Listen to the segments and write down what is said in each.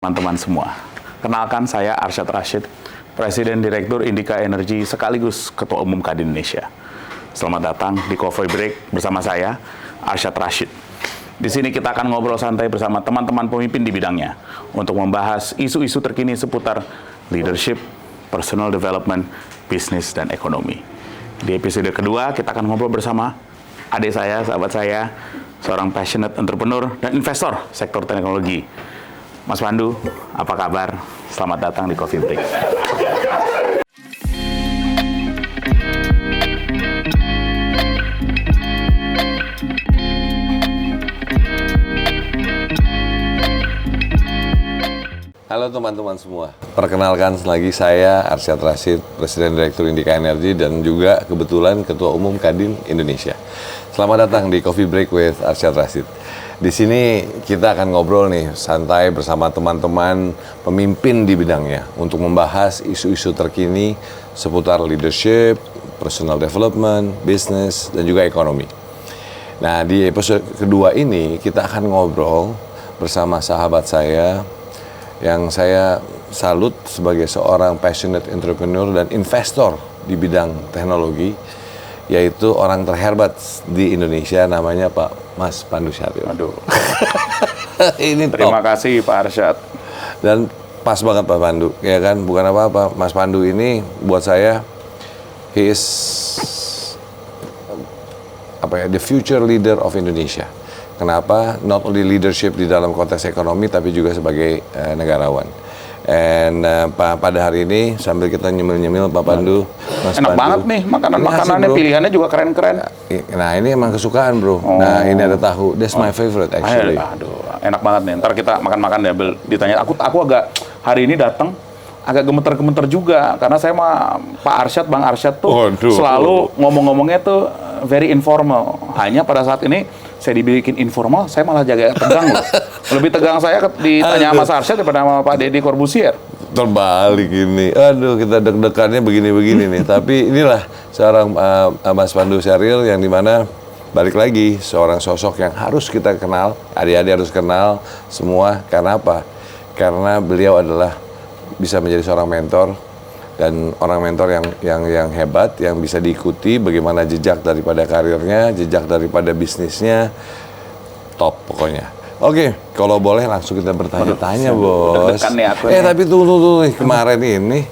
Teman-teman semua, kenalkan saya Arsyad Rashid, Presiden Direktur Indika Energy sekaligus Ketua Umum Kadin Indonesia. Selamat datang di Coffee Break bersama saya, Arsyad Rashid. Di sini kita akan ngobrol santai bersama teman-teman pemimpin di bidangnya untuk membahas isu-isu terkini seputar leadership, personal development, bisnis, dan ekonomi. Di episode kedua, kita akan ngobrol bersama adik saya, sahabat saya, seorang passionate entrepreneur dan investor sektor teknologi. Mas Pandu, apa kabar? Selamat datang di Coffee Break. Halo teman-teman semua, perkenalkan lagi saya Arsyad Rashid, Presiden Direktur Indika Energy dan juga kebetulan Ketua Umum Kadin Indonesia. Selamat datang di Coffee Break with Arsyad Rashid. Di sini kita akan ngobrol nih santai bersama teman-teman pemimpin di bidangnya untuk membahas isu-isu terkini seputar leadership, personal development, bisnis, dan juga ekonomi. Nah, di episode kedua ini kita akan ngobrol bersama sahabat saya yang saya salut sebagai seorang passionate entrepreneur dan investor di bidang teknologi, yaitu orang terhebat di Indonesia, namanya Pak Mas Pandu Syahril. Aduh. Ini Terima top. kasih Pak Arsyad. Dan pas banget Pak Pandu, ya kan? Bukan apa-apa, Mas Pandu ini buat saya, he is the future leader of Indonesia. Kenapa? Not only leadership di dalam konteks ekonomi, tapi juga sebagai negarawan. And pada hari ini sambil kita nyemil-nyemil Pak Pandu, Mas Enak Pandu, banget nih, makanannya bro. pilihannya juga keren-keren. Nah ini emang kesukaan bro. Nah ini ada tahu, that's my favorite actually. Aduh, enak banget nih. Ntar kita makan-makan ya, ditanya. Aku agak hari ini datang agak gemeter-gemeter juga karena saya mah Pak Arsyad, Bang Arsyad tuh selalu ngomong-ngomongnya tuh very informal. Hanya pada saat ini saya dibikin informal, saya malah jaga tegang loh. Lebih tegang saya ditanya Mas Arsyad daripada sama Pak Deddy Corbuzier. Terbalik ini. Aduh, kita deg-degannya begini-begini nih. Tapi inilah seorang Mas Pandu Syahril yang dimana balik lagi seorang sosok yang harus kita kenal, adik-adik harus kenal semua. Karena apa? Karena beliau adalah bisa menjadi seorang mentor dan orang mentor yang hebat, yang bisa diikuti bagaimana jejak daripada karirnya, jejak daripada bisnisnya, top pokoknya. Oke, kalau boleh langsung kita bertanya-tanya, Bos. Tapi tunggu nih, kemarin ini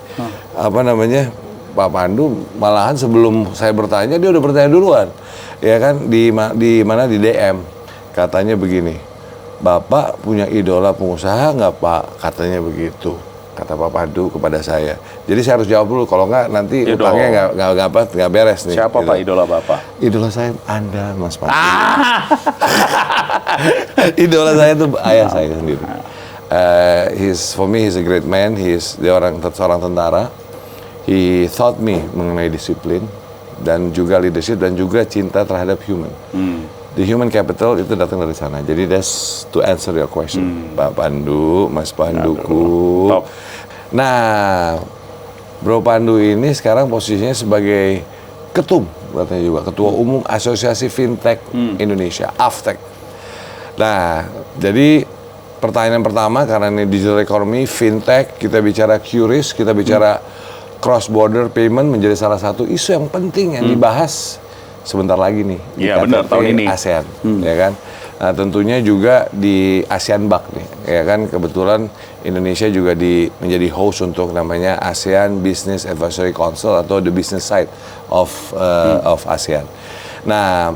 apa namanya, Pak Pandu malahan sebelum saya bertanya dia udah bertanya duluan, ya kan, di mana di DM katanya begini, Bapak punya idola pengusaha nggak Pak? Katanya begitu. Kata Pak Pandu kepada saya. Jadi saya harus jawab dulu, kalau nggak nanti utangnya nggak beres nih. Siapa gitu. Pak idola Bapak? Idola saya Anda, Mas Pandu. Idola saya itu ayah saya sendiri. For me, he's a great man. Dia seorang tentara. He taught me mengenai disiplin dan juga leadership dan juga cinta terhadap human. The human capital itu datang dari sana. Jadi that's to answer your question, Pak Pandu, Mas Panduku. Nah, Bro Pandu ini sekarang posisinya sebagai ketum, katanya juga Ketua Umum Asosiasi Fintech Indonesia, AFTEC. Nah, jadi pertanyaan pertama karena ini digital economy, fintech, kita bicara QRIS, kita bicara cross border payment menjadi salah satu isu yang penting yang dibahas sebentar lagi nih di benar, tahun ini ASEAN, ya kan. Nah, tentunya juga di ASEAN Buck nih, ya kan. Kebetulan Indonesia juga menjadi host untuk namanya ASEAN Business Advisory Council atau the business side of ASEAN. Nah,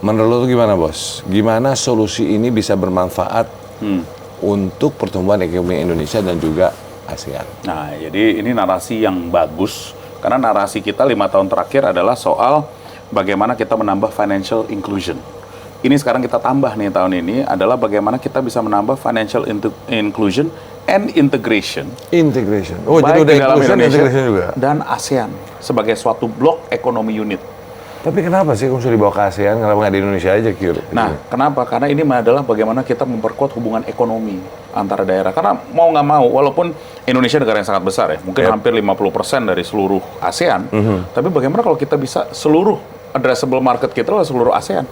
menurut lu gimana, Bos? Gimana solusi ini bisa bermanfaat untuk pertumbuhan ekonomi Indonesia dan juga ASEAN? Nah, jadi ini narasi yang bagus karena narasi kita 5 tahun terakhir adalah soal bagaimana kita menambah financial inclusion. Ini sekarang kita tambah nih tahun ini adalah bagaimana kita bisa menambah financial inclusion and integration. Integration. Oh, baik jadi udah di dalam Indonesia juga. Dan ASEAN sebagai suatu blok ekonomi unit. Tapi kenapa sih mesti dibawa ke ASEAN? Kenapa nggak di Indonesia aja, Kyur? Nah, kenapa? Karena ini adalah bagaimana kita memperkuat hubungan ekonomi antara daerah. Karena mau nggak mau, walaupun Indonesia negara yang sangat besar ya, mungkin hampir 50% dari seluruh ASEAN, tapi bagaimana kalau kita bisa seluruh addressable market kita adalah seluruh ASEAN.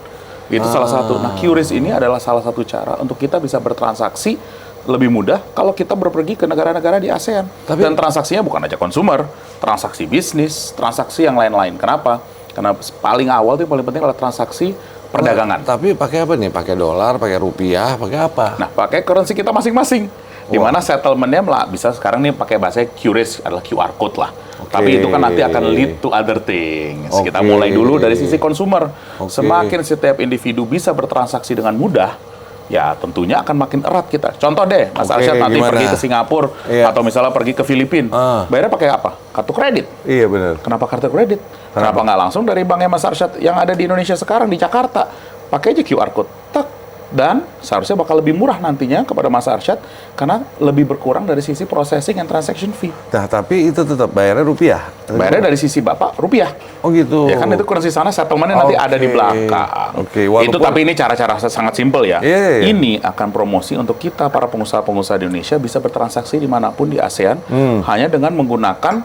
Itu salah satu. Nah, QRIS ini adalah salah satu cara untuk kita bisa bertransaksi lebih mudah kalau kita berpergi ke negara-negara di ASEAN. Dan transaksinya bukan aja konsumer, transaksi bisnis, transaksi yang lain-lain. Kenapa? Karena paling awal itu paling penting adalah transaksi perdagangan. Tapi pakai apa nih? Pakai dolar, pakai rupiah, pakai apa? Nah, pakai currency kita masing-masing. Di mana settlement-nya bisa sekarang nih pakai bahasa QRIS adalah QR code lah. Tapi itu kan nanti akan lead to other things. Kita mulai dulu dari sisi konsumer. Semakin setiap individu bisa bertransaksi dengan mudah, ya tentunya akan makin erat kita. Contoh deh, Mas Arsyad nanti pergi ke Singapura atau misalnya pergi ke Filipina, bayarnya pakai apa? Kartu kredit. Iya benar. Kenapa kartu kredit? Kenapa nggak langsung dari banknya Mas Arsyad yang ada di Indonesia sekarang di Jakarta? Pakai aja QR code. Tak. Dan seharusnya bakal lebih murah nantinya kepada Mas Arsyad karena lebih berkurang dari sisi processing and transaction fee. Nah, tapi itu tetap bayarnya rupiah. Bayarnya dari sisi Bapak rupiah. Oh gitu. Ya kan itu currency sana settlement-nya nanti ada di belakang. Itu tapi ini cara-cara sangat simpel ya. Ini akan promosi untuk kita para pengusaha-pengusaha di Indonesia bisa bertransaksi dimanapun di ASEAN hanya dengan menggunakan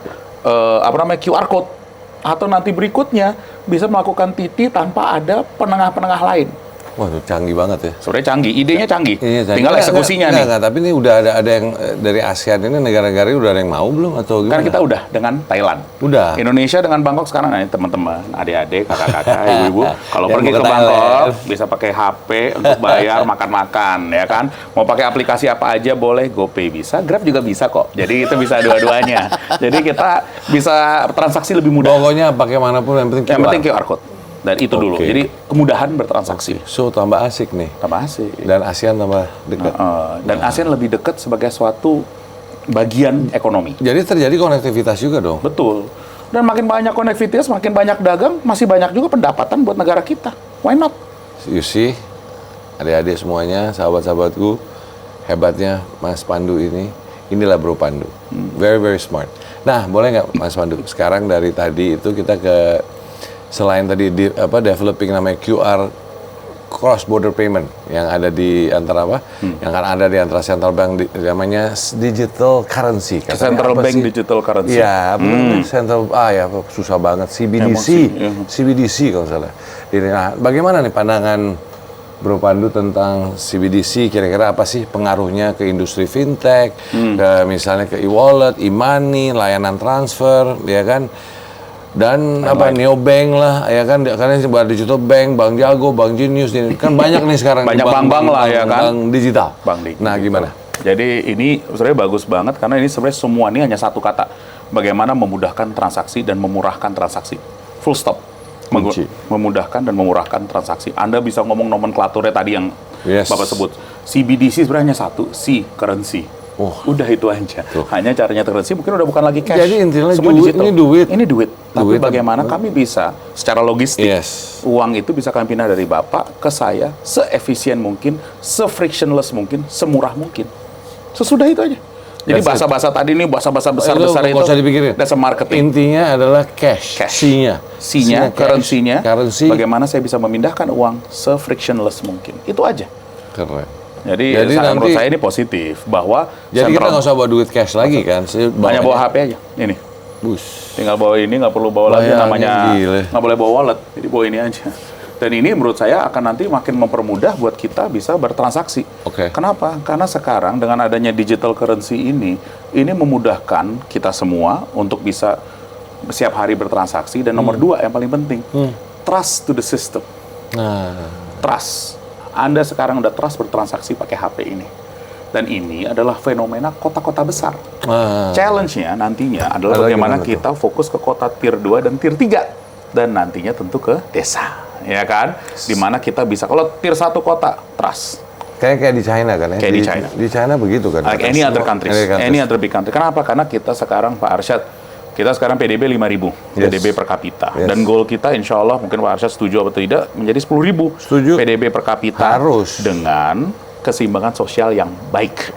QR code. Atau nanti berikutnya bisa melakukan TT tanpa ada penengah-penengah lain. Wah, itu canggih banget ya. Sebenarnya canggih, idenya canggih. Iya, Tinggal eksekusinya nih. Enggak, tapi ini udah ada yang dari ASEAN ini negara-negara udah ada yang mau belum atau gimana? Kan kita udah dengan Thailand. Udah. Indonesia dengan Bangkok sekarang nih teman-teman, adik-adik, kakak-kakak, ibu-ibu. Kalau pergi ke Bangkok bisa pakai HP untuk bayar makan-makan, ya kan? Mau pakai aplikasi apa aja boleh, GoPay bisa, Grab juga bisa kok. Jadi itu bisa dua-duanya. Jadi kita bisa transaksi lebih mudah. Pokoknya pakai manapun yang penting QR. Yang penting QR code. Dan itu dulu. Jadi kemudahan bertransaksi. So tambah asik nih. Tambah asik. Dan ASEAN tambah dekat. Dan ASEAN lebih dekat sebagai suatu bagian ekonomi. Jadi terjadi konektivitas juga dong. Betul. Dan makin banyak konektivitas, makin banyak dagang, masih banyak juga pendapatan buat negara kita. Why not? You see, adik-adik semuanya, sahabat-sahabatku, hebatnya Mas Pandu ini. Inilah Bro Pandu. Very, very smart. Nah, boleh nggak Mas Pandu? Sekarang dari tadi itu kita ke selain tadi developing namanya QR cross border payment yang ada di antara yang akan ada di antara central bank namanya digital currency. Central bank digital currency. Iya, central susah banget CBDC kalau salah. Nah, bagaimana nih pandangan Bro Pandu tentang CBDC? Kira-kira apa sih pengaruhnya ke industri fintech, ke misalnya ke e-wallet, e-money, layanan transfer, ya kan? Dan neobank lah, ya kan, karena digital bank, Bank Jago, Bank Genius, kan banyak nih sekarang banyak bank-bank lah ya kan, bank digital. Nah gimana? Jadi ini sebenarnya bagus banget karena ini sebenarnya semua ini hanya satu kata, bagaimana memudahkan transaksi dan memurahkan transaksi. Full stop. Memudahkan dan memurahkan transaksi. Anda bisa ngomong nomenklaturnya tadi yang Bapak sebut. CBDC sebenarnya hanya satu, C currency. Udah itu aja. Hanya caranya currency mungkin udah bukan lagi cash. Jadi intinya ini duit. Tapi bagaimana kami bisa secara logistik uang itu bisa kami pindah dari Bapak ke saya se-efisien mungkin, se-frictionless mungkin, semurah mungkin. Sesudah itu aja. Jadi bahasa-bahasa tadi ini bahasa-bahasa besar-besar itu usah dipikirin. Dasar marketing. Intinya adalah cash. C-nya, currency-nya. Bagaimana saya bisa memindahkan uang se-frictionless mungkin. Itu aja. Keren. Jadi menurut saya ini positif bahwa jadi kita nggak usah bawa duit cash lagi kan? Banyak bawa HP aja. Ini. Tinggal bawa ini, nggak perlu bawa lagi namanya, nggak boleh bawa wallet. Jadi bawa ini aja. Dan ini menurut saya akan nanti makin mempermudah buat kita bisa bertransaksi. Kenapa? Karena sekarang dengan adanya digital currency ini memudahkan kita semua untuk bisa setiap hari bertransaksi. Dan nomor dua yang paling penting, trust to the system. Trust. Anda sekarang udah trust bertransaksi pakai HP ini. Dan ini adalah fenomena kota-kota besar. Challenge-nya nantinya adalah bagaimana kita fokus ke kota tier 2 dan tier 3. Dan nantinya tentu ke desa. Ya kan? Dimana kita bisa, kalau tier 1 kota, trust. Kayak di China kan ya? Kayak di China. Di China begitu kan? Like any other countries. Any other big country. Kenapa? Karena kita sekarang, Pak Arsyad, kita sekarang PDB 5.000 PDB per kapita. Dan goal kita insya Allah, mungkin Pak Arsyad setuju atau tidak, menjadi 10.000 PDB per kapita. Harus. Dengan keseimbangan sosial yang baik.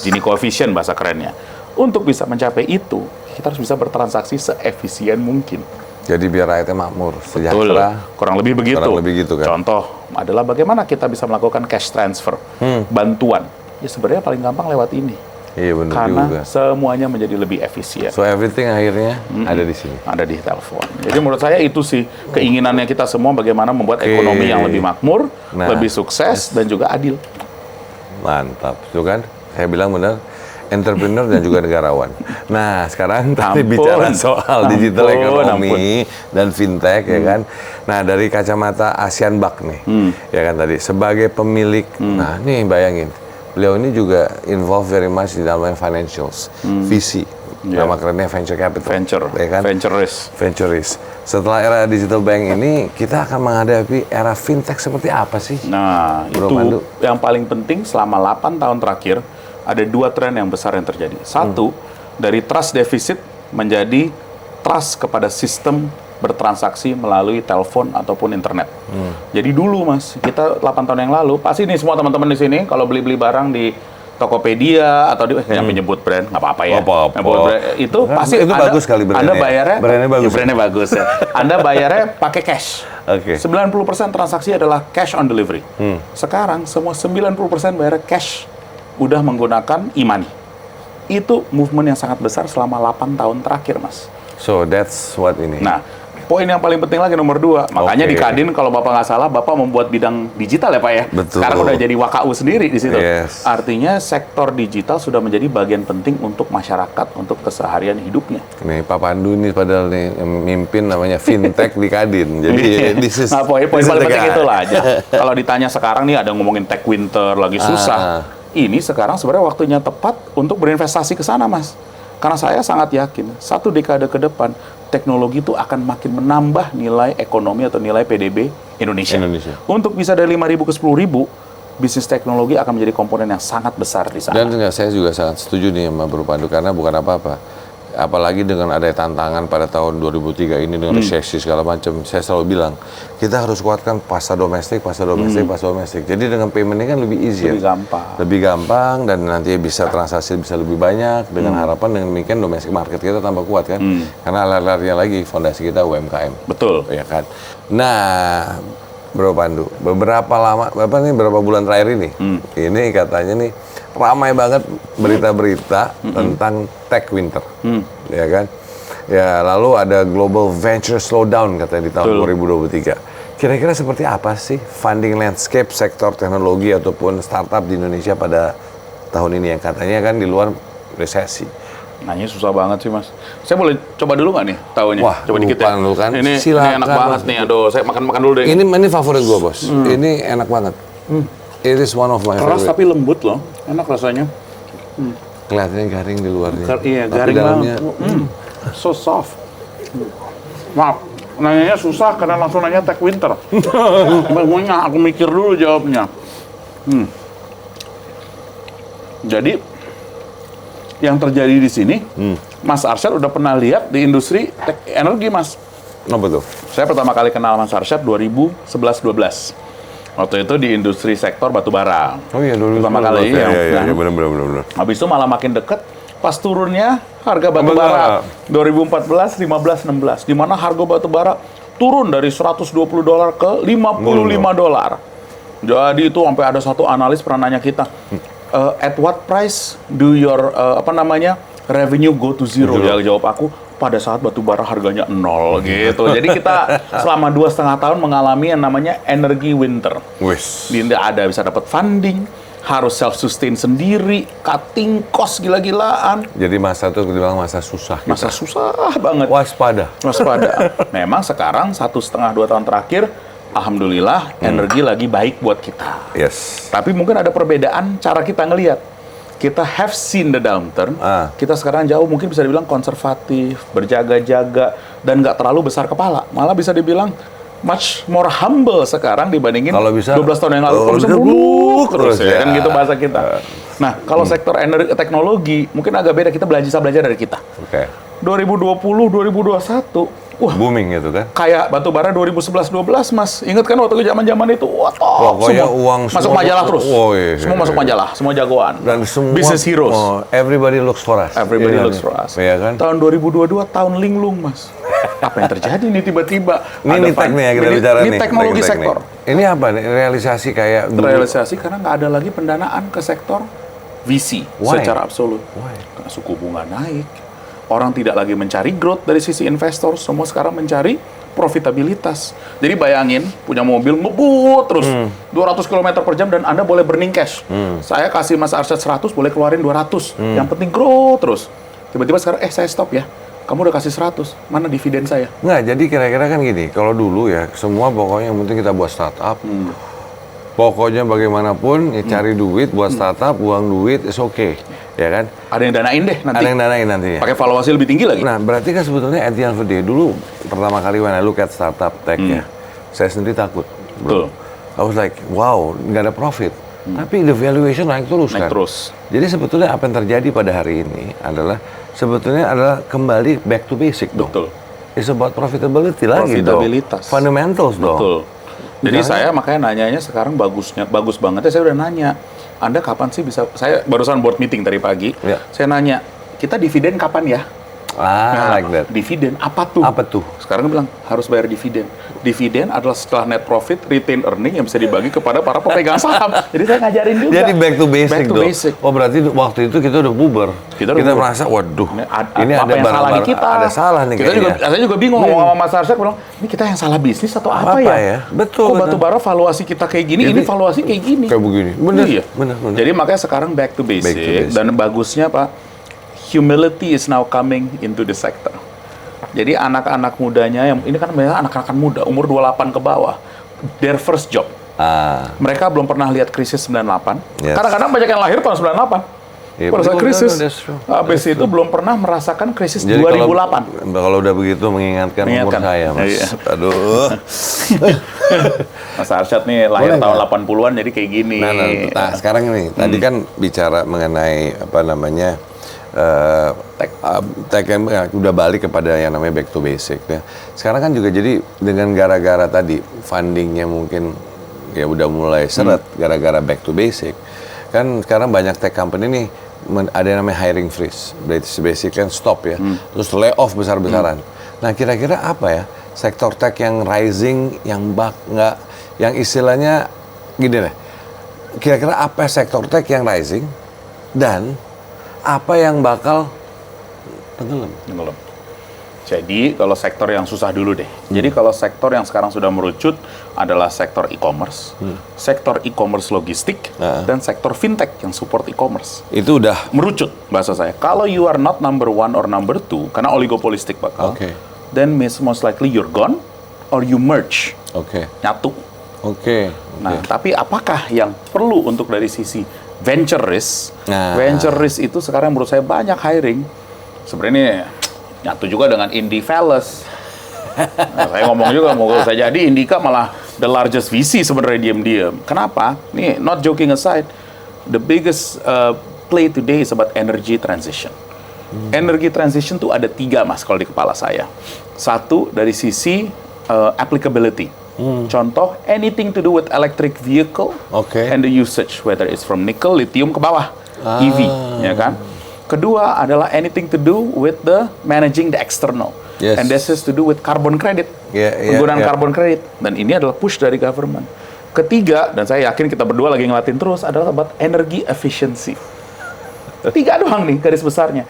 Gini coefficient bahasa kerennya. Untuk bisa mencapai itu, kita harus bisa bertransaksi se-efisien mungkin. Jadi biar rakyatnya makmur, sejahtera. Kurang lebih begitu. Kurang lebih gitu kan. Contoh adalah bagaimana kita bisa melakukan cash transfer, bantuan. Ya sebenarnya paling gampang lewat ini. Iya benar juga. Karena semuanya menjadi lebih efisien. So everything akhirnya ada di sini. Ada di telepon. Jadi menurut saya itu sih keinginannya kita semua bagaimana membuat ekonomi yang lebih makmur, lebih sukses dan juga adil. Mantap, itu kan Saya bilang benar, entrepreneur dan juga negarawan. Nah, sekarang tadi Ampun. bicara soal digital Ampun, ekonomi dan fintech ya kan. Nah, dari kacamata Asian Bank nih, ya kan tadi sebagai pemilik. Nah, nih bayangin, beliau ini juga involved very much di dalam financials, VC. Yeah. Nama kerennya venture capital. Venture, ya kan? venture risk. Setelah era digital bank ini, kita akan menghadapi era fintech seperti apa sih? Nah, Bro itu Pandu. yang paling penting selama 8 tahun terakhir, ada 2 tren yang besar yang terjadi. Satu, dari trust deficit menjadi trust kepada sistem bertransaksi melalui telepon ataupun internet. Jadi dulu Mas, kita 8 tahun yang lalu, pasti nih semua teman-teman di sini kalau beli-beli barang di Tokopedia atau di yang menyebut brand nggak apa-apa ya. Apa-apa. Nyebut brand, itu pasti itu bagus sekali brandnya. Anda bayarnya Brandnya bagus. ya, brandnya bagus ya. Anda bayarnya pakai cash. Oke. 90% transaksi adalah cash on delivery. Sekarang semua 90% bayar cash udah menggunakan e-money. Itu movement yang sangat besar selama 8 tahun terakhir, Mas. So that's what ini. Nah, poin yang paling penting lagi nomor 2. Makanya Oke. di Kadin kalau Bapak nggak salah, Bapak membuat bidang digital ya Pak ya? Betul. Sekarang udah jadi WKU sendiri di situ. Yes. Artinya sektor digital sudah menjadi bagian penting untuk masyarakat, untuk keseharian hidupnya. Nih Pak Pandu nih padahal nih yang mimpin namanya fintech di Kadin. Jadi this is Nah, poin this is paling the penting guy. itulah aja. Kalau ditanya sekarang nih ada ngomongin tech winter lagi susah. Ini sekarang sebenarnya waktunya tepat untuk berinvestasi ke sana, Mas. Karena saya sangat yakin 1 dekade ke depan teknologi itu akan makin menambah nilai ekonomi atau nilai PDB Indonesia. Untuk bisa dari 5.000 ke 10.000, bisnis teknologi akan menjadi komponen yang sangat besar di sana. Dan saya juga sangat setuju nih sama Bro Pandu karena bukan apa-apa. Apalagi dengan ada tantangan pada tahun 2003 ini dengan resesi segala macam, saya selalu bilang kita harus kuatkan pasar domestik. Jadi dengan payment ini kan lebih easy, lebih gampang dan nanti bisa transaksi bisa lebih banyak dengan harapan dengan demikian domestic market kita tambah kuat kan, karena lari-larinya lagi fondasi kita UMKM. Betul. Ya kan. Nah, Bro Pandu, beberapa bulan terakhir ini, ini katanya nih ramai banget berita-berita tentang tech winter, ya kan? Ya, lalu ada global venture slowdown katanya di tahun 2023. Kira-kira seperti apa sih funding landscape sektor teknologi ataupun startup di Indonesia pada tahun ini yang katanya kan di luar resesi? Nanya susah banget sih, Mas. Saya boleh coba dulu nggak nih tahunya? Wah, coba dikit ya. lu kan. Ini Silakan, enak banget nih. Aduh, saya makan dulu deh. Ini favorit gue, Bos. Ini enak banget. It is one of my Keras favorite. tapi lembut loh. Enak rasanya. Kelihatannya garing di luarnya. Iya, Tapi garing dalamnya, banget. So soft. Maaf, nanyanya susah karena langsung nanya tech winter. Bangunnya aku mikir dulu jawabnya. Jadi yang terjadi di sini, Mas Arsyad udah pernah lihat di industri energi, Mas. apa tuh? Saya pertama kali kenal Mas Arsyad 2011-12. Waktu itu di industri sektor batu bara. Oh iya, dulu Pertama kali. Iya, Nah, benar. habis itu malah makin deket pas turunnya harga batu bara 2014, 15, 16. Di mana harga batu bara turun dari $120 ke $55. Jadi itu sampai ada satu analis pernah nanya kita, at what price do your revenue go to zero? Ya jawab aku, pada saat batu bara harganya 0 gitu. Jadi kita selama 2,5 tahun mengalami yang namanya energi winter. Wes. Tidak ada bisa dapat funding, harus self-sustain sendiri, cutting cost gila-gilaan. Jadi masa itu dibilang masa susah. Masa susah banget. Waspada. Memang sekarang 1,5-2 tahun terakhir, alhamdulillah energi lagi baik buat kita. Yes. Tapi mungkin ada perbedaan cara kita ngelihat. Kita have seen the downturn, kita sekarang jauh mungkin bisa dibilang konservatif, berjaga-jaga, dan nggak terlalu besar kepala. Malah bisa dibilang much more humble sekarang dibandingin kalau bisa, 12 tahun yang lalu. Kalau bisa terus ya, kan gitu bahasa kita. Nah, kalau sektor teknologi, mungkin agak beda, kita bisa belajar dari kita. Oke. 2020, 2021, wah, Booming gitu kan? kayak batu bara 2011-12, Mas. Ingat kan waktu zaman-zaman itu, wah, top Pokoknya semua. uang masuk semua- majalah terus. Oh, iya. Semua masuk majalah, semua jagoan. Dan semua Business heroes. Everybody looks for us. Everybody Iya looks kan? for us. Iya kan? Tahun 2022, tahun linglung, Mas. Apa yang terjadi nih tiba-tiba? Ini tech nih ya kita bicara nih. Ini teknologi Tech sektor. nih. Ini apa nih? Realisasi kayak dulu. Realisasi karena nggak ada lagi pendanaan ke sektor VC Why? secara absolut. Karena suku bunga naik. Orang tidak lagi mencari growth dari sisi investor, semua sekarang mencari profitabilitas. Jadi bayangin, punya mobil ngebut terus 200 km per jam dan Anda boleh burning cash. Saya kasih Mas Arsyad 100, boleh keluarin 200. Yang penting grow terus. Tiba-tiba sekarang, saya stop ya. Kamu udah kasih 100, mana dividen saya? Nggak, jadi kira-kira kan gini, kalau dulu ya, semua pokoknya yang penting kita buat startup. Pokoknya bagaimanapun, ya cari duit buat startup, buang duit, is okay. Ya kan? Ada yang danain deh nanti. Ada yang danain nanti. Pakai valuasi lebih tinggi lagi. Nah, berarti kan sebetulnya at the end of the day, dulu pertama kali when I look at startup tech ya, saya sendiri takut. Betul. I was like, wow, nggak ada profit. Tapi the valuation naik terus Naik kan? terus. Jadi sebetulnya apa yang terjadi pada hari ini adalah kembali back to basic dong. Betul. It's about profitability lagi dong. Profitabilitas. Fundamentals dong. Betul. Jadi Jangan- saya makanya nanyanya sekarang bagus banget ya, saya udah nanya. Anda kapan sih bisa, saya barusan board meeting tadi pagi, Ya. saya nanya, kita dividen kapan ya? Like that. Dividen, apa tuh? Apa tuh? Sekarang bilang, harus bayar dividen. Dividen adalah setelah net profit, retain earning yang bisa dibagi kepada para pemegang saham. Jadi saya ngajarin juga. Jadi back to basic Back to dong. basic. Oh berarti waktu itu kita udah bubar. Kita udah bubar. merasa, waduh, Ini ini apa ada yang salah di kita? ada salah nih Kita juga, kayaknya. saya juga bingung ngomong sama Mas Arsyad, bilang, ini kita yang salah bisnis atau apa Apa ya? ya? Betul, Kok betul. batu bara valuasi kita kayak gini, ini Jadi- valuasi kayak gini. Kayak begini. Bener, Iya. bener. Jadi makanya sekarang back to basic. Back to basic. Dan bagusnya Pak, humility is now coming into the sector. Jadi anak-anak mudanya, yang ini kan memang anak-anak muda, umur 28 ke bawah, their first job. Mereka belum pernah lihat krisis 98. Yes. Kadang-kadang banyak yang lahir tahun 98. Iya, Pada saat betul, krisis, betul, that's true. habis itu belum pernah merasakan krisis Jadi 2008. Kalau udah begitu mengingatkan umur Mengingatkan. saya, Mas. Iya. Aduh. Mas Arsyad nih lahir Boleh tahun nggak? 80-an jadi kayak gini. Nah, sekarang ini tadi kan bicara mengenai apa namanya tech yang udah balik kepada yang namanya back to basic ya. Sekarang kan juga jadi dengan gara-gara tadi fundingnya mungkin ya udah mulai seret gara-gara back to basic. Kan sekarang banyak tech company nih ada yang namanya hiring freeze. Basic kan stop ya. Terus layoff besar-besaran. Nah, kira-kira apa ya sektor tech yang rising yang istilahnya gini deh. Kira-kira apa sektor tech yang rising dan apa yang bakal tenggelam? Tenggelam. Jadi kalau sektor yang susah dulu deh. Jadi kalau sektor yang sekarang sudah merucut adalah sektor e-commerce, sektor e-commerce logistik, dan sektor fintech yang support e-commerce. Itu udah Merucut bahasa saya. Kalau you are not number one or number two, karena oligopolistik bakal, Oke. then most likely you're gone or you merge, oke. nyatu. Oke. Nah, tapi apakah yang perlu untuk dari sisi venture risk? Nah. Venture risk itu sekarang menurut saya banyak hiring. Sebenarnya nyatu juga dengan Indie Fellas. Nah, saya ngomong juga, mau saya jadi Indika malah the largest VC sebenarnya diam-diam. Kenapa? Nih, not joking aside, the biggest play today is about energy transition. Energy transition tuh ada 3 Mas kalau di kepala saya. Satu dari sisi applicability. Contoh, anything to do with electric vehicle Oke. and the usage, whether it's from nickel, lithium ke bawah, EV, ya kan? Kedua adalah anything to do with the managing the external. Yes. And this has to do with carbon credit, penggunaan carbon credit. Dan ini adalah push dari government. Ketiga, dan saya yakin kita berdua lagi ngelatin terus, adalah about energy efficiency. 3 doang nih garis besarnya.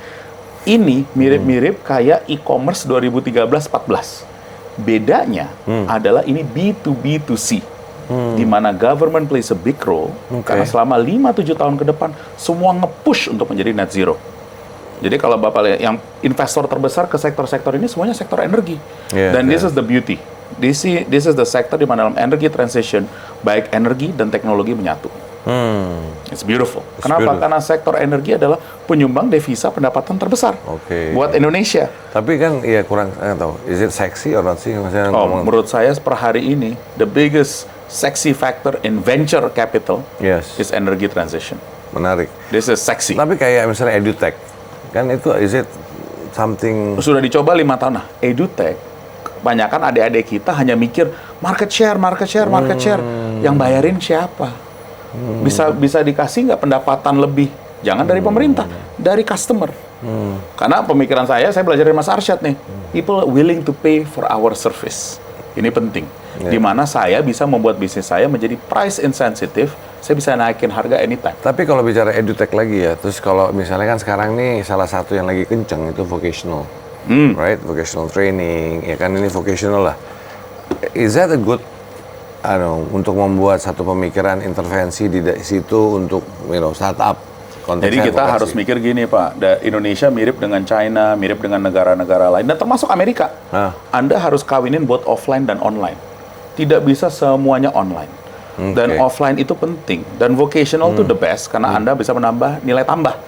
Ini mirip-mirip kayak e-commerce 2013-14. Bedanya adalah ini B2B2C. Di mana government plays a big role, karena selama 5-7 tahun ke depan, semua nge-push untuk menjadi net zero. Jadi kalau Bapak lihat, yang investor terbesar ke sektor-sektor ini semuanya sektor energi. Dan this is the beauty. This is the sector di mana dalam energy transition, baik energi dan teknologi menyatu. It's beautiful. Kenapa? beautiful. Karena sektor energi adalah penyumbang devisa pendapatan terbesar buat Indonesia. Tapi kan ya kurang tahu. Is it sexy or not sih? Maksudnya Menurut saya per hari ini, the biggest sexy factor in venture capital is energy transition. Menarik. This is sexy. Tapi kayak misalnya edutech, kan itu is it something? Sudah dicoba 5 tahun. Nah, edutech, kebanyakan adik-adik kita hanya mikir market share. Yang bayarin siapa? Bisa dikasih nggak pendapatan lebih? Jangan dari pemerintah, dari customer. Karena pemikiran saya belajar dari Mas Arsyad nih. People willing to pay for our service. Ini penting. Di mana saya bisa membuat bisnis saya menjadi price insensitive, saya bisa naikin harga anytime. Tapi kalau bicara edutech lagi ya, terus kalau misalnya kan sekarang nih salah satu yang lagi kenceng itu vocational, right? Vocational training, ya kan ini vocational lah. is that a good untuk membuat satu pemikiran intervensi di situ untuk startup? Jadi kita harus mikir gini Pak, Indonesia mirip dengan China, mirip dengan negara-negara lain, dan termasuk Amerika. Anda harus kawinin both offline dan online. Tidak bisa semuanya online. Dan offline itu penting. Dan vocational itu the best, karena Anda bisa menambah nilai tambah.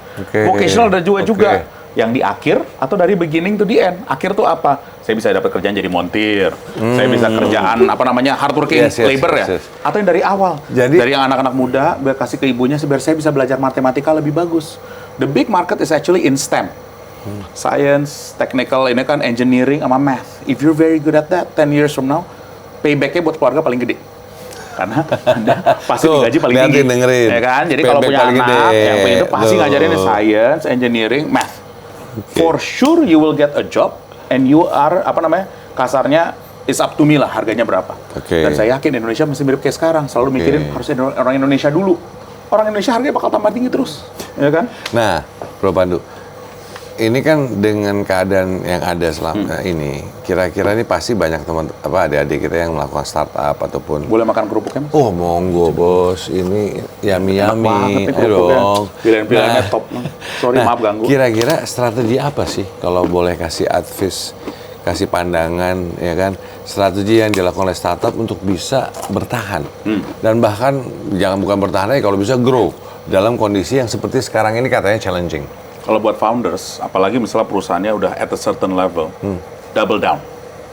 Vocational ada juga. Yang di akhir atau dari beginning to the end. Akhir tuh apa? Saya bisa dapat kerjaan jadi montir. Saya bisa kerjaan hard working labor ya. Atau yang dari awal. Dari yang anak-anak muda biar kasih ke ibunya biar saya bisa belajar matematika lebih bagus. The big market is actually in STEM. Science, technical, ini kan engineering sama math. If you're very good at that, 10 years from now, payback-nya buat keluarga paling gede. Karena Anda pasti digaji paling tinggi. Ya kan? Jadi kalau punya anak yang pengen itu pasti ngajarin science, engineering, math. For sure you will get a job and you are kasarnya is up to me lah harganya berapa. Dan saya yakin Indonesia masih mirip kayak sekarang, selalu mikirin harus orang Indonesia dulu. Orang Indonesia harganya bakal tambah tinggi terus, ya kan? Nah, Bro Pandu, ini kan dengan keadaan yang ada selama ini, kira-kira ini pasti banyak teman adik-adik kita yang melakukan startup ataupun. Boleh makan kerupuknya, Mas? Oh, monggo, Bos. Ini yummy. Ayo dong. Pilihan-pilihannya top. Sorry, maaf ganggu. Kira-kira strategi apa sih kalau boleh kasih advice, kasih pandangan, ya kan? Strategi yang dilakukan oleh startup untuk bisa bertahan. Dan bahkan bukan bertahan aja, kalau bisa grow dalam kondisi yang seperti sekarang ini katanya challenging. Kalau buat founders, apalagi misalnya perusahaannya udah at a certain level, double down.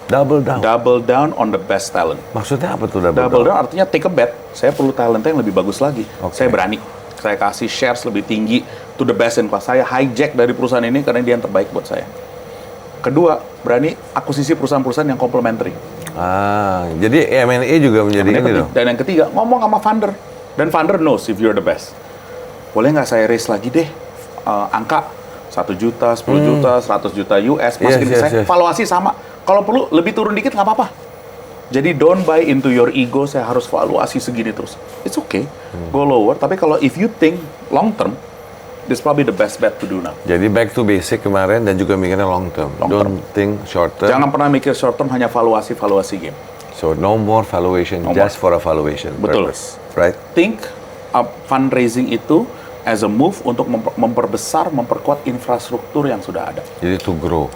Double down on the best talent. Maksudnya apa tuh double down? Artinya take a bet. Saya perlu talentnya yang lebih bagus lagi. Saya berani. Saya kasih shares lebih tinggi to the best in class. Saya hijack dari perusahaan ini karena dia yang terbaik buat saya. Kedua, berani akuisisi perusahaan-perusahaan yang complementary. Jadi M&A juga menjadi ini loh. Dan yang ketiga, ngomong sama founder. Dan founder knows if you're the best. Boleh nggak saya raise lagi deh? Angka 1 juta, 10 juta, 100 juta US, masukin ke saya, valuasi sama. Kalau perlu lebih turun dikit nggak apa-apa. Jadi don't buy into your ego, saya harus valuasi segini terus. It's okay, go lower. Tapi kalau if you think long term, this probably the best bet to do now. Jadi back to basic kemarin dan juga mikirnya long term. Don't think short term. Jangan pernah mikir short term, hanya valuasi game. So no more valuation, just for a valuation. Betul. Purpose, right? Think fundraising itu as a move untuk memperbesar, memperkuat infrastruktur yang sudah ada. Jadi to grow.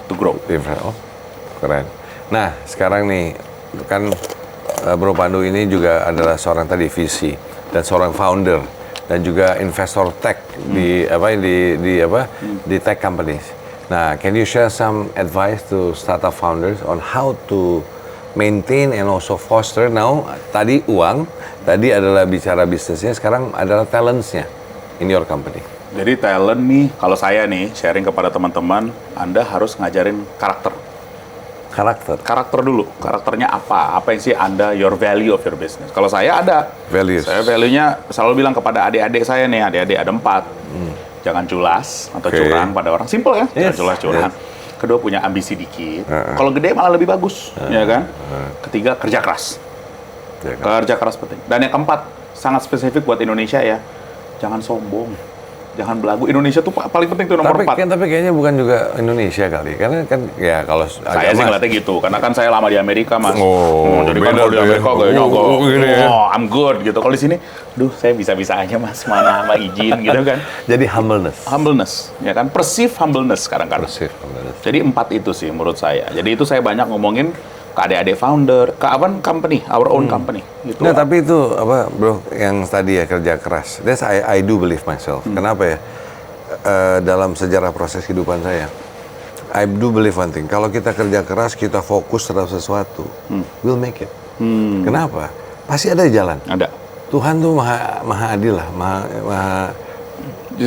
Keren. Nah, sekarang nih, kan Bro Pandu ini juga adalah seorang VC dan seorang founder dan juga investor tech di tech companies. Nah, can you share some advice to startup founders on how to maintain and also foster tadi uang, tadi adalah bicara bisnisnya, sekarang adalah talentsnya in your company. Jadi talent nih, kalau saya nih sharing kepada teman-teman, Anda harus ngajarin karakter. Karakter dulu. Karakternya apa? Apa yang sih Anda, your value of your business. Kalau saya ada. Values. Saya value-nya selalu bilang kepada adik-adik saya nih, adik-adik ada 4. Jangan culas atau curang pada orang. Simple ya, jangan culas curang. Kedua, punya ambisi dikit. Kalau gede malah lebih bagus, ya kan? Ketiga, kerja keras. Kerja keras penting. Dan yang keempat, sangat spesifik buat Indonesia ya. Jangan sombong, jangan belagu. Indonesia tuh paling penting tuh nomor 4. Tapi kayaknya bukan juga Indonesia kali, karena kan ya kalau saya sih ngeliatnya gitu, karena kan saya lama di Amerika, Mas. Jadi kan kalau di Amerika kayaknya I'm good gitu. Kalau di sini, saya bisa-bisa aja Mas, mana izin gitu kan. Jadi humbleness, ya kan, perceive humbleness kadang-kadang. Jadi 4 itu sih menurut saya. Jadi itu saya banyak ngomongin ke adik-adik founder, ke company, our own company. Gitu. Nah, tapi itu Bro, yang tadi ya kerja keras. That's I do believe myself. Kenapa ya? Dalam sejarah proses kehidupan saya, I do believe one thing. Kalau kita kerja keras, kita fokus terhadap sesuatu, we'll make it. Kenapa? Pasti ada jalan. Ada. Tuhan tuh maha adil lah, maha.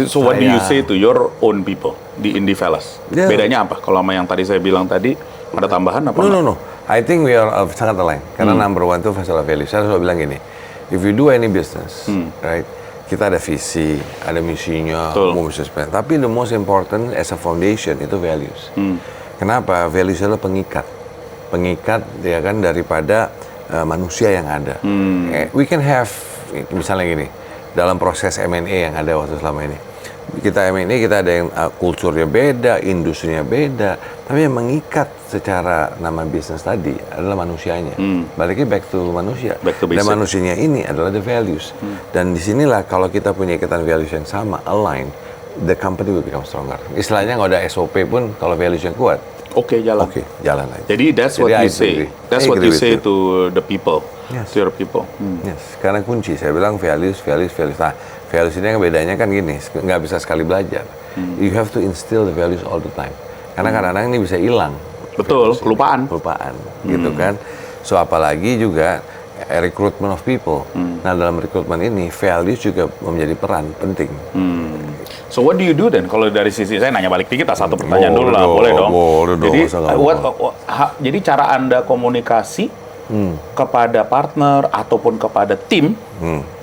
So what do you say to your own people di Indie Fellas? Bedanya apa? Kalau sama yang tadi saya bilang tadi, ada tambahan apa? No. I think we are sangat aligned. Karena number one itu masalah value. Saya selalu bilang gini, if you do any business, right, kita ada visi, ada misinya, mau bisnis plan. Tapi the most important as a foundation itu values. Kenapa? Values adalah pengikat ya kan daripada manusia yang ada. We can have misalnya gini, dalam proses M&A yang ada waktu selama ini, kita ini kita ada yang kulturnya beda, industrinya beda, tapi yang mengikat secara nama bisnis tadi adalah manusianya. Baliknya back to manusia. Back to Dan basic. manusianya ini adalah the values. Dan disinilah kalau kita punya ikatan values yang sama, align, the company will become stronger. Istilahnya nggak ada SOP pun kalau values yang kuat, Oke, jalan. oke, jalan aja. Jadi that's what Jadi I you say. agree. That's I what agree you with say you. to the people, Yes. to your people. Yes, karena kunci saya bilang values. Nah, values ini yang bedanya kan gini, nggak bisa sekali belajar. You have to instill the values all the time. Karena kadang-kadang ini bisa hilang. Betul, Values ini. kelupaan. Kelupaan, gitu kan. So apalagi juga recruitment of people. Nah dalam rekrutmen ini values juga menjadi peran penting. So what do you do then? Kalau dari sisi saya nanya balik dikit, satu pertanyaan dulu Boleh lah, dong, boleh dong. boleh dong, Jadi masa nggak jadi cara Anda komunikasi kepada partner ataupun kepada tim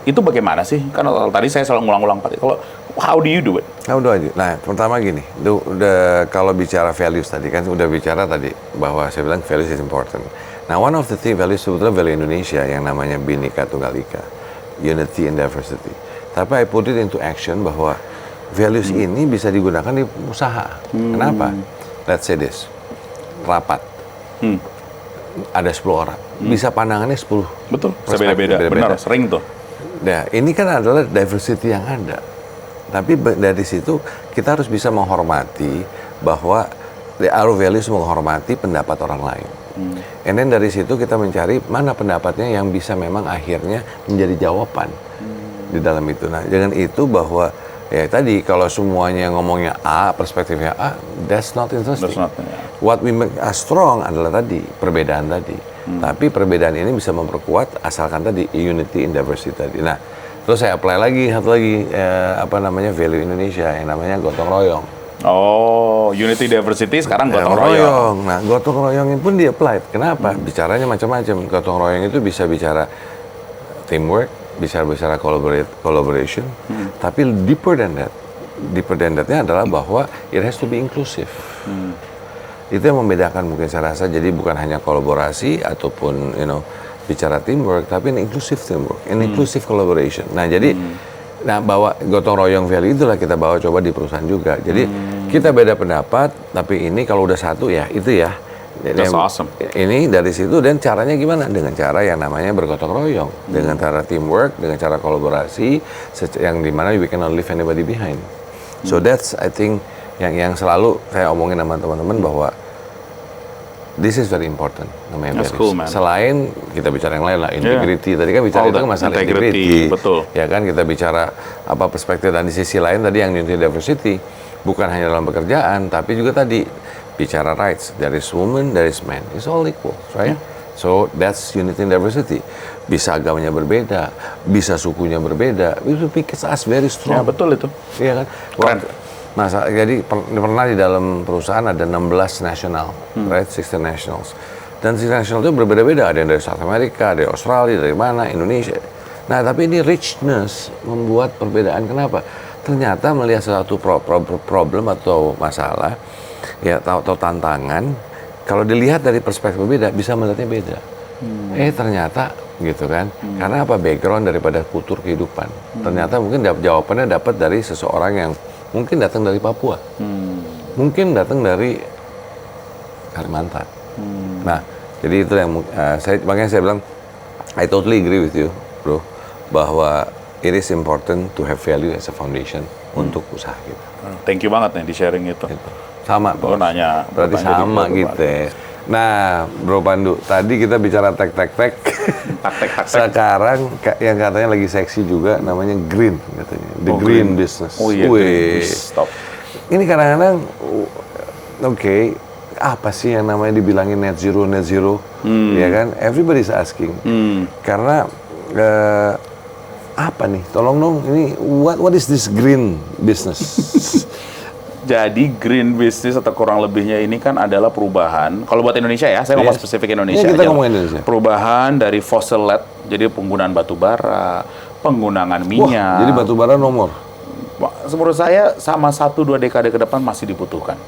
itu bagaimana sih? Kan tadi saya selalu ngulang-ulang kalau how do you do it? Nah, udah aja. Nah, pertama gini, udah kalau bicara values tadi kan udah bicara tadi bahwa saya bilang values is important. Nah, one of the thing values sebetulnya value Indonesia yang namanya Bhinneka Tunggal Ika, unity and diversity. Tapi I put it into action bahwa values ini bisa digunakan di usaha. Kenapa? Let's say this, rapat. Ada 10 orang, bisa pandangannya 10. Betul, perspektif beda-beda. Benar, sering tuh. Nah, ini kan adalah diversity yang ada. Tapi dari situ kita harus bisa menghormati bahwa our values menghormati pendapat orang lain. And then dari situ kita mencari mana pendapatnya yang bisa memang akhirnya menjadi jawaban di dalam itu. Nah, dengan itu bahwa ya tadi kalau semuanya ngomongnya A, perspektifnya A, that's not interesting. That's not, yeah. What we make us strong adalah tadi perbedaan tadi. Tapi perbedaan ini bisa memperkuat asalkan tadi unity in diversity tadi. Nah, terus saya apply lagi satu lagi value Indonesia yang namanya gotong royong. Oh, unity diversity sekarang gotong royong. Nah, gotong royong ini pun di-apply. Kenapa? Bicaranya macam-macam. Gotong royong itu bisa bicara teamwork, bisa bicara collaboration, tapi deeper than that-nya adalah bahwa it has to be inclusive. Itu yang membedakan mungkin saya rasa. Jadi bukan hanya kolaborasi ataupun bicara teamwork, tapi inclusive teamwork, inclusive collaboration. Nah, jadi bawa gotong royong value itulah kita bawa coba di perusahaan juga. Jadi kita beda pendapat, tapi ini kalau udah satu ya itu ya. That's awesome. Ini dari situ dan caranya gimana? Dengan cara yang namanya bergotong royong, dengan cara teamwork, dengan cara kolaborasi, yang dimana we cannot leave anybody behind. So that's I think yang selalu saya omongin sama teman-teman bahwa this is very important namanya That's values. cool, man. Selain kita bicara yang lain lah, integrity. Tadi kan bicara All itu kan that masalah integrity, integrity. betul. Ya kan kita bicara apa perspektif dan di sisi lain tadi yang unity diversity bukan hanya dalam pekerjaan tapi juga tadi bicara rights. There is woman, there is man. It's all equal, right? So that's unity and diversity. Bisa agamanya berbeda, bisa sukunya berbeda. It makes us very strong. Ya, betul itu. Iya kan? Keren. Jadi pernah di dalam perusahaan ada 16 nasional, right? 16 nationals. Dan 16 nasional itu berbeda-beda. Ada yang dari South America, ada dari Australia, dari mana, Indonesia. Nah, tapi ini richness membuat perbedaan. Kenapa? Ternyata melihat suatu problem atau masalah, ya atau tantangan, kalau dilihat dari perspektif berbeda, bisa melihatnya beda. Ternyata gitu kan. Karena apa? Background daripada kultur kehidupan. Ternyata mungkin jawabannya dapat dari seseorang yang mungkin datang dari Papua, mungkin datang dari Kalimantan. Nah, jadi itu yang makanya saya bilang, I totally agree with you, bro, bahwa it is important to have value as a foundation untuk usaha kita. Thank you banget nih di sharing itu. Sama, Gue nanya. berarti Bro Pandu sama di- gitu. Nah, Bro Pandu, tadi kita bicara tek. Taktek. Sekarang yang katanya lagi seksi juga namanya green katanya. The green business. Oh iya, Wih. stop. Ini kadang-kadang apa sih yang namanya dibilangin net zero? Ya kan? Everybody's asking. Karena apa nih? Tolong dong, ini what is this green business? Jadi green business atau kurang lebihnya ini kan adalah perubahan. Kalau buat Indonesia ya, saya ngomong Yes. spesifik Indonesia Iya, kita aja. ngomong Indonesia. Perubahan dari fossil led, jadi penggunaan batu bara, penggunaan minyak. Wah, jadi batu bara nomor. Menurut saya sama 1-2 dekade ke depan masih dibutuhkan.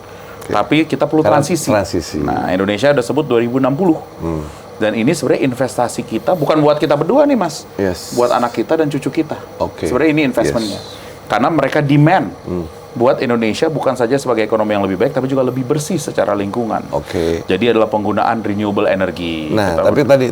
Tapi kita perlu transisi. Nah, Indonesia udah sebut 2060. Dan ini sebenarnya investasi kita bukan buat kita berdua nih, Mas. Yes. Buat anak kita dan cucu kita. Oke. Sebenarnya ini investmentnya. Karena mereka demand buat Indonesia bukan saja sebagai ekonomi yang lebih baik, tapi juga lebih bersih secara lingkungan. Oke. Jadi adalah penggunaan renewable energy. Nah, tapi tadi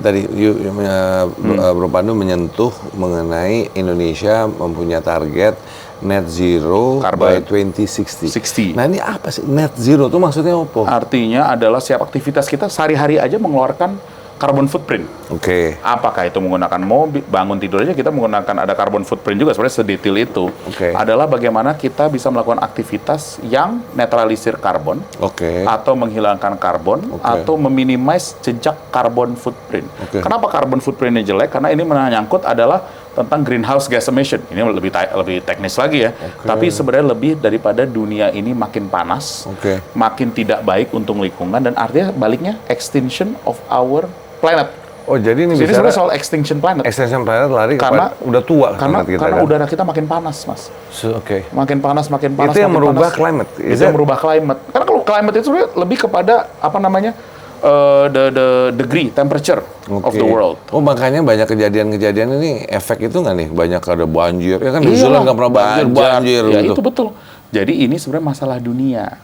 Bro Pandu menyentuh mengenai Indonesia mempunyai target net zero by 2060. 60. Nah, ini apa sih net zero itu maksudnya apa? Artinya adalah setiap aktivitas kita sehari-hari aja mengeluarkan carbon footprint. Oke. Apakah itu menggunakan mobil, bangun tidur aja kita menggunakan ada carbon footprint juga, sebenarnya sedetail itu. Oke. Adalah bagaimana kita bisa melakukan aktivitas yang netralisir karbon, Oke. atau menghilangkan karbon, Oke. atau meminimize jejak carbon footprint. Oke. Kenapa carbon footprintnya jelek? Karena ini menyangkut adalah tentang greenhouse gas emission. Ini lebih teknis lagi ya. Tapi sebenarnya lebih daripada dunia ini makin panas, Oke. makin tidak baik untuk lingkungan, dan artinya baliknya extinction of our planet. Oh, jadi ini Jadi bicara sebenarnya soal extinction planet. extension planet lari Karena- kepada udah tua Karena kita karena kan? udara kita makin panas, Mas. Oke. Makin panas. Itu yang makin merubah panas. climate. Is Itu yang that- merubah climate. Karena kalau climate itu sebenarnya lebih kepada apa namanya? The degree, temperature of the Oke. world. Oh, makanya banyak kejadian-kejadian ini efek itu nggak nih? Banyak ada banjir. Ya kan New Iyalah, Zealand nggak pernah banjir Ya gitu. itu betul. Jadi ini sebenarnya masalah dunia.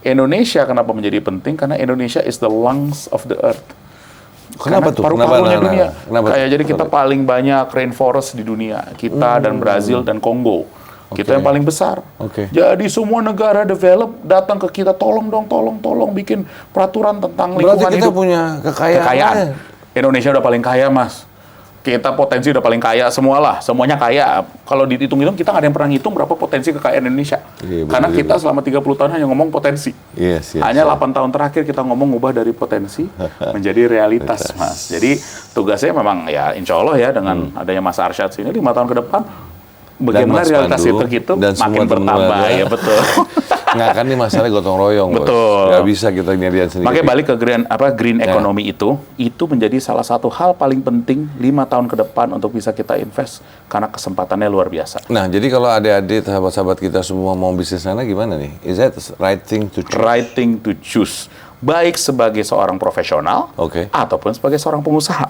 Indonesia kenapa menjadi penting? Karena Indonesia is the lungs of the earth. Kenapa tuh? Paru-parunya dunia. Kenapa Kayak tuh? jadi kita paling banyak rainforest di dunia. Kita dan Brazil dan Kongo. Kita yang paling besar. Oke. Jadi semua negara develop datang ke kita, tolong bikin peraturan tentang Berarti lingkungan kita hidup. punya kekayaan. Indonesia udah paling kaya, Mas. Kita potensi udah paling kaya semuanya kaya. Kalau dihitung-hitung kita nggak ada yang pernah ngitung berapa potensi kekayaan Indonesia. Iya, Karena betul kita selama 30 tahun hanya ngomong potensi. Yes. Hanya 8 tahun terakhir kita ngomong ubah dari potensi menjadi realitas, Mas. Jadi tugasnya memang ya insya Allah ya dengan adanya Mas Arsyad sini 5 tahun ke depan, bagaimana Mas realitas Pandu, itu gitu dan makin semua bertambah. teman-teman. Ya betul. Nggak kan nih masalah gotong royong, Bos. Betul. Nggak bisa kita nyediain sendiri. Makanya balik ke green economy itu menjadi salah satu hal paling penting 5 tahun ke depan untuk bisa kita invest karena kesempatannya luar biasa. Nah, jadi kalau adik-adik, sahabat-sahabat kita semua mau bisnis sana gimana nih? Is that right thing to choose? Right thing to choose. Baik sebagai seorang profesional Oke. ataupun sebagai seorang pengusaha.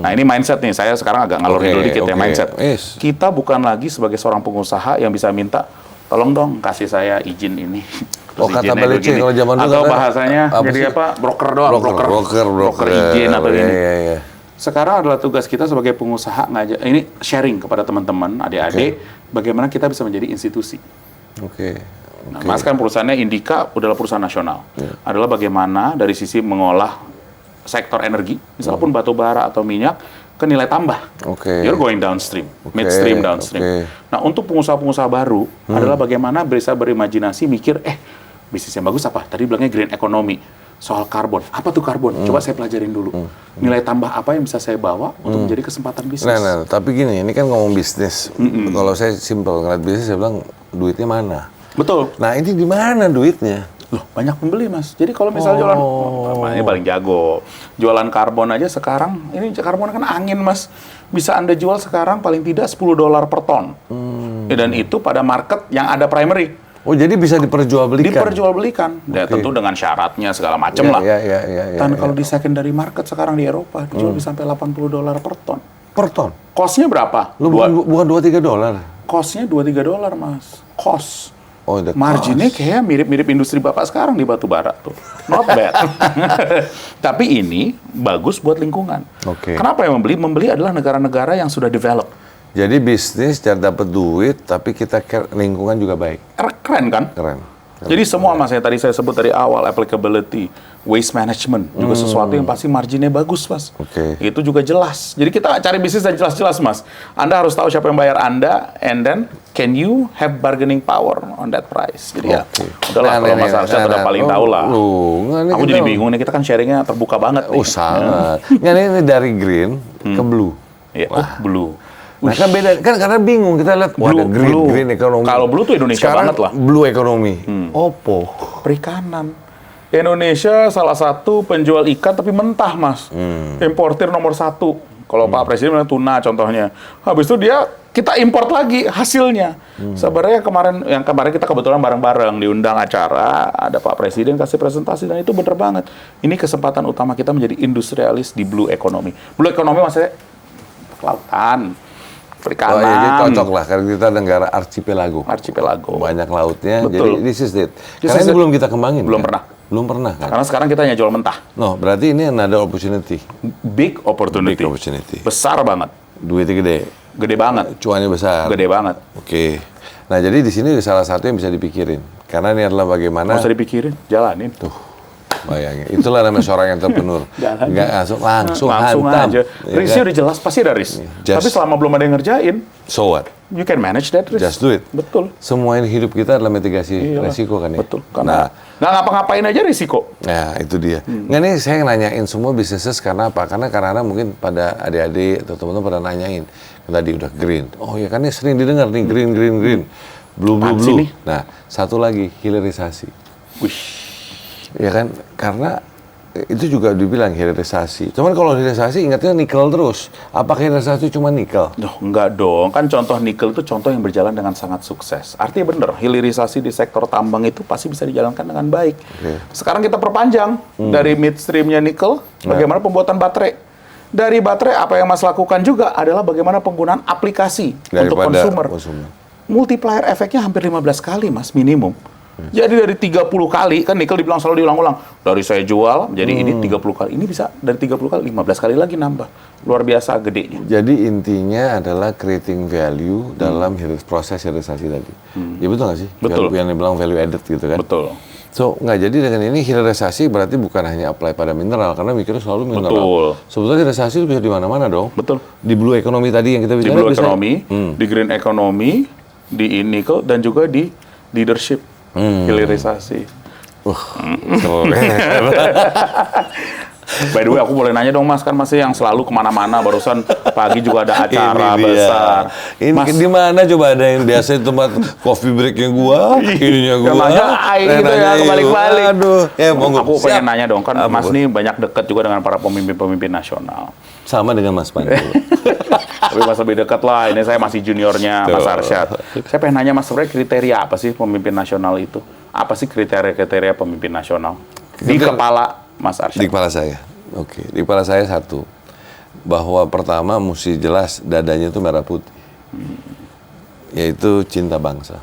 Nah, ini mindset nih. Saya sekarang agak ngalor ngidul dikit ya oke. mindset. Yes. Kita bukan lagi sebagai seorang pengusaha yang bisa minta tolong dong kasih saya izin ini. Terus Oh, kata izinnya Balice, begini. kalau zaman dulu atau kan bahasanya apa jadi sih? apa? Broker doang, broker izin atau Iya, ini. iya. Sekarang adalah tugas kita sebagai pengusaha ngajak ini sharing kepada teman-teman, adik-adik, bagaimana kita bisa menjadi institusi. Oke. Nah, Mas kan perusahaannya Indika adalah perusahaan nasional. Adalah bagaimana dari sisi mengolah sektor energi, misalnya pun batu bara atau minyak, ke nilai tambah. Oke. You're going downstream, Oke, midstream, downstream. oke. Nah, untuk pengusaha-pengusaha baru adalah bagaimana bisa berimajinasi mikir, bisnis yang bagus apa? Tadi bilangnya green economy. Soal karbon. Apa tuh karbon? Coba saya pelajarin dulu. Nilai tambah apa yang bisa saya bawa untuk menjadi kesempatan bisnis? Nah, tapi gini, ini kan ngomong bisnis. Kalau saya simpel ngeliat bisnis, saya bilang duitnya mana? Betul. Nah, ini di mana duitnya? Loh, banyak pembeli, Mas. Jadi kalau misalnya jualan, ini paling jago. Jualan karbon aja sekarang, ini karbon kan angin, Mas. Bisa Anda jual sekarang paling tidak $10 per ton. Dan itu pada market yang ada primary. Oh, jadi bisa diperjualbelikan? Diperjualbelikan. Ya, tentu dengan syaratnya segala macam lah. Iya. Dan kalau di secondary market sekarang di Eropa, dijual bisa sampai $80 per ton. Per ton? Cost-nya berapa? Lu bukan $2-3? Cost-nya $2-3, Mas. Cost. Oh, the Marginnya kayak mirip-mirip industri Bapak sekarang di batu bara tuh. Not bad. Tapi ini bagus buat lingkungan. Oke. Kenapa yang membeli? Membeli adalah negara-negara yang sudah develop. Jadi bisnis cara dapat duit, tapi kita lingkungan juga baik. Keren kan? Keren. Jadi semua Mas yang tadi saya sebut dari awal, applicability, waste management, juga sesuatu yang pasti marginnya bagus, Mas. Oke. Itu juga jelas. Jadi kita cari bisnis yang jelas-jelas, Mas. Anda harus tahu siapa yang bayar Anda, and then can you have bargaining power on that price. Jadi ya, udahlah kalau Mas Arsyad udah paling tahu lah. Aku jadi bingung nih, kita kan sharingnya terbuka banget nih. Oh, sangat. Ini dari green ke blue. Ya, blue. Nah, kan beda, kan karena bingung kita lihat wah, ada green ekonomi. Kalau blue tuh Indonesia sekarang banget lah. Blue ekonomi. Opo. Perikanan. Indonesia salah satu penjual ikan tapi mentah, Mas. Importir nomor 1. Kalau Pak Presiden bilang tuna contohnya. Habis itu kita import lagi hasilnya. Sebenarnya yang kemarin kita kebetulan bareng-bareng diundang acara, ada Pak Presiden kasih presentasi dan itu bener banget. Ini kesempatan utama kita menjadi industrialis di blue economy. Blue economy maksudnya kelautan, Perikanan. Oh iya, jadi cocok lah karena kita negara archipelago. Archipelago. Banyak lautnya. Betul. Jadi this is it. This Karena is ini it. belum kita kembangin. Belum kan? pernah. Belum pernah kan. Karena sekarang kita hanya jual mentah. No, berarti ini another opportunity. Big opportunity. Big opportunity. Besar banget. Duitnya gede. Gede banget. Cuannya besar. Gede banget. Oke. Nah, jadi di sini salah satu yang bisa dipikirin. Karena ini adalah bagaimana... Nggak usah dipikirin, jalanin. Tuh, bayangin. Itulah namanya seorang entrepreneur. Jalanin. Nggak langsung hantam. aja. Ya Risknya kan? udah jelas, pasti ada risk. Just- Tapi selama belum ada yang ngerjain, So what? you can manage that risk. Just do it. Betul. Semua ini hidup kita adalah mitigasi Iyalah. resiko kan ya? Betul. Karena nggak ngapa-ngapain aja risiko. Nah, itu dia. Nggak nih, saya nanyain semua bisnisnya karena apa? Karena mungkin pada adik-adik atau teman-teman pada nanyain. Tadi udah green. Oh ya kan ini sering didengar nih, green. Blue. Apaan sih nih? Nah, satu lagi, hilirisasi. Wih. Ya kan, karena itu juga dibilang hilirisasi. Cuman kalau hilirisasi ingatnya nikel terus. Apakah hilirisasi cuma nikel? Duh, enggak dong. Kan contoh nikel itu contoh yang berjalan dengan sangat sukses. Artinya bener, hilirisasi di sektor tambang itu pasti bisa dijalankan dengan baik. Oke. Sekarang kita perpanjang dari midstreamnya nikel, bagaimana pembuatan baterai. Dari baterai, apa yang Mas lakukan juga adalah bagaimana penggunaan aplikasi untuk Daripada konsumer. Multiplier efeknya hampir 15 kali, Mas, minimum. Jadi dari 30 kali, kan nikel dibilang selalu diulang-ulang. Dari saya jual, jadi ini 30 kali. Ini bisa dari 30 kali, 15 kali lagi nambah. Luar biasa gedenya. Jadi intinya adalah creating value dalam proses hilirisasi tadi. Ya betul nggak sih? Betul. Yang dibilang value added gitu kan? Betul. So, nggak jadi dengan ini hilirisasi berarti bukan hanya apply pada mineral, karena mikirnya selalu mineral. Betul. Sebetulnya hilirisasi itu bisa di mana-mana dong. Betul. Di blue economy tadi yang kita Di bicara blue bisa- economy, di green economy, di nickel, dan juga di leadership, hilirisasi. So, By the way, aku boleh nanya dong, Mas, kan masih yang selalu kemana-mana, barusan pagi juga ada acara ini dia. besar. Ini Mas, di mana coba ada yang biasa tempat coffee breaknya gua, ininya gua. yang nanya, gitu ya, kebalik-balik. Aduh, ya monggo. aku pengen Siap. nanya dong, kan Apa, Mas Bos? ini banyak dekat juga dengan para pemimpin-pemimpin nasional. Sama dengan Mas Pandu. Tapi Mas lebih dekat lah, ini saya masih juniornya Mas Tuh. Arsyad. Saya pengen nanya Mas, sebenarnya kriteria apa sih pemimpin nasional itu? Apa sih kriteria-kriteria pemimpin nasional? Di Kriteria- kepala Mas Di Arsyad. kepala saya. Oke, di kepala saya satu. Bahwa pertama mesti jelas dadanya itu merah putih. Yaitu cinta bangsa.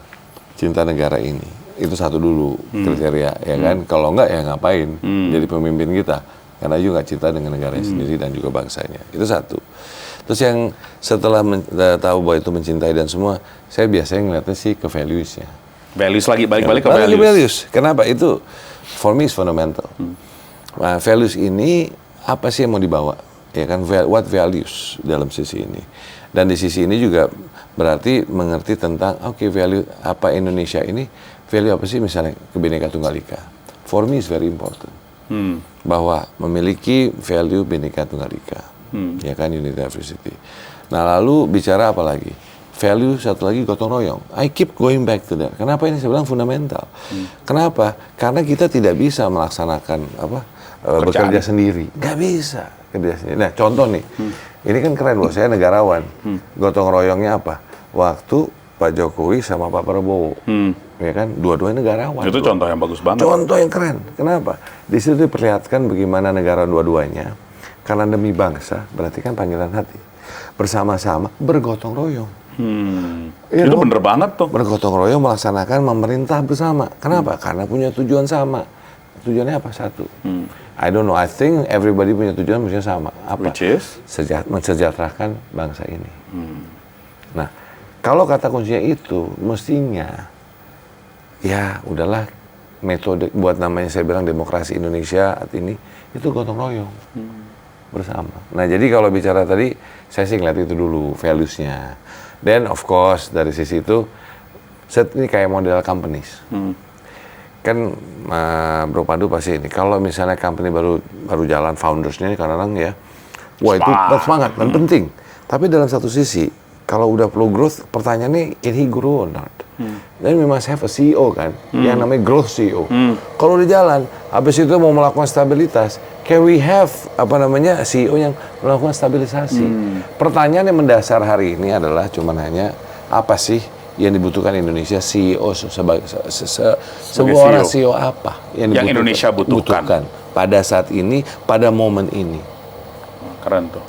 Cinta negara ini. Itu satu dulu kriteria, ya kan? Kalau enggak ya ngapain jadi pemimpin kita? Karena juga nggak cinta dengan negaranya sendiri dan juga bangsanya. Itu satu. Terus yang setelah tahu bahwa itu mencintai dan semua, saya biasanya ngeliatnya sih ke values-nya. Values lagi, balik-balik ke Balik ke values. values. Kenapa? Itu for me is fundamental. Nah, values ini apa sih yang mau dibawa? Ya kan, what values dalam sisi ini. Dan di sisi ini juga berarti mengerti tentang oke, value apa Indonesia ini, value apa sih misalnya Bhinneka Tunggal Ika. For me is very important. Bahwa memiliki value Bhinneka Tunggal Ika. Ya kan, unity diversity. Nah, lalu bicara apa lagi? Value satu lagi gotong royong. I keep going back to that. Kenapa ini saya bilang fundamental? Kenapa? Karena kita tidak bisa melaksanakan bekerja sendiri. Nggak bisa kerja sendiri. Nah, contoh nih. Ini kan keren loh, saya negarawan. Gotong royongnya apa? Waktu Pak Jokowi sama Pak Prabowo. Ya kan, dua-duanya negarawan. Itu contoh yang bagus banget. Contoh yang keren. Kenapa? Di situ diperlihatkan bagaimana negara dua-duanya, karena demi bangsa, berarti kan panggilan hati. Bersama-sama bergotong royong. Iya Itu dong. bener banget tuh. Bergotong royong melaksanakan memerintah bersama. Kenapa? Karena punya tujuan sama. Tujuannya apa? Satu. I don't know. I think everybody punya tujuan mestinya sama. Apa? Which is? Mensejahterakan bangsa ini. Nah, kalau kata kuncinya itu, mestinya ya udahlah, metode buat namanya saya bilang demokrasi Indonesia saat ini itu gotong royong bersama. Nah, jadi kalau bicara tadi saya sih ngeliat itu dulu values-nya. Then of course dari sisi itu ini kayak model companies. Kan Bro Pandu pasti ini kalau misalnya company baru jalan foundersnya ini kadang-kadang ya wah itu semangat dan penting. Tapi dalam satu sisi kalau udah flow growth pertanyaannya can he grow or not? Then we must have a CEO kan yang namanya growth CEO. Kalau udah jalan habis itu mau melakukan stabilitas, can we have CEO yang melakukan stabilisasi? Pertanyaan yang mendasar hari ini adalah cuman hanya apa sih yang dibutuhkan Indonesia CEO sebagai sebuah orang CEO apa yang Indonesia butuhkan pada saat ini, pada momen ini. Keren tuh.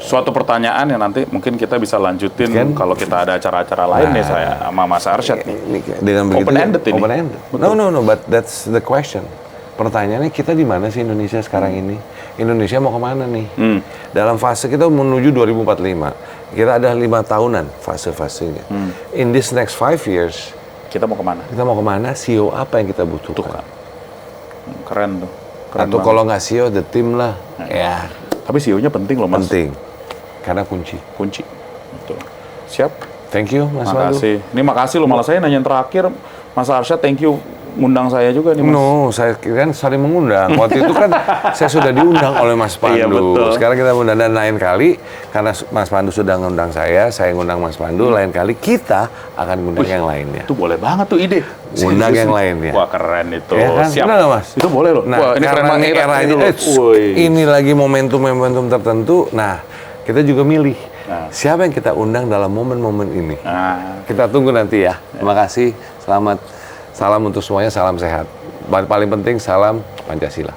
Suatu pertanyaan yang nanti mungkin kita bisa lanjutin Kan? kalau kita ada acara-acara lain nih saya sama Mas Arsyad nih. Dengan begitu Open-ended ini. Open-ended. No, but that's the question. Pertanyaannya kita di mana sih Indonesia sekarang ini? Indonesia mau kemana nih? Dalam fase kita menuju 2045. Kita ada 5 tahunan fase-fasenya. In this next 5 years, Kita mau kemana? kita mau kemana? CEO apa yang kita butuhkan? Keren tuh. Keren Atau banget. kalau nggak CEO, the team lah. Ya, Tapi CEO-nya penting loh Mas. penting. Karena kunci. Kunci. Betul. Siap. Thank you, Mas Pandu. Makasih. Ini makasih loh, malah saya nanya yang terakhir. Mas Arsyad, thank you ngundang saya juga nih Mas. No, saya kira kan saling mengundang. Waktu itu kan saya sudah diundang oleh Mas Pandu. Iya, betul. Sekarang kita undang, dan lain kali karena Mas Pandu sudah ngundang saya ngundang Mas Pandu. Lain kali kita akan ngundang yang lainnya. Itu boleh banget tuh ide. Undang Serius yang nih. lainnya. Wah keren itu. Ya kan? Siap. Benar nggak, Mas? Itu boleh loh. Nah, Wah ini keren karena banget. ini Ini eranya, dulu. Woi. ini lagi momentum tertentu. Nah, kita juga milih siapa yang kita undang dalam momen-momen ini. Nah, Kita tunggu nanti ya. Terima kasih. Selamat. Salam untuk semuanya. Salam sehat. Paling penting salam Pancasila.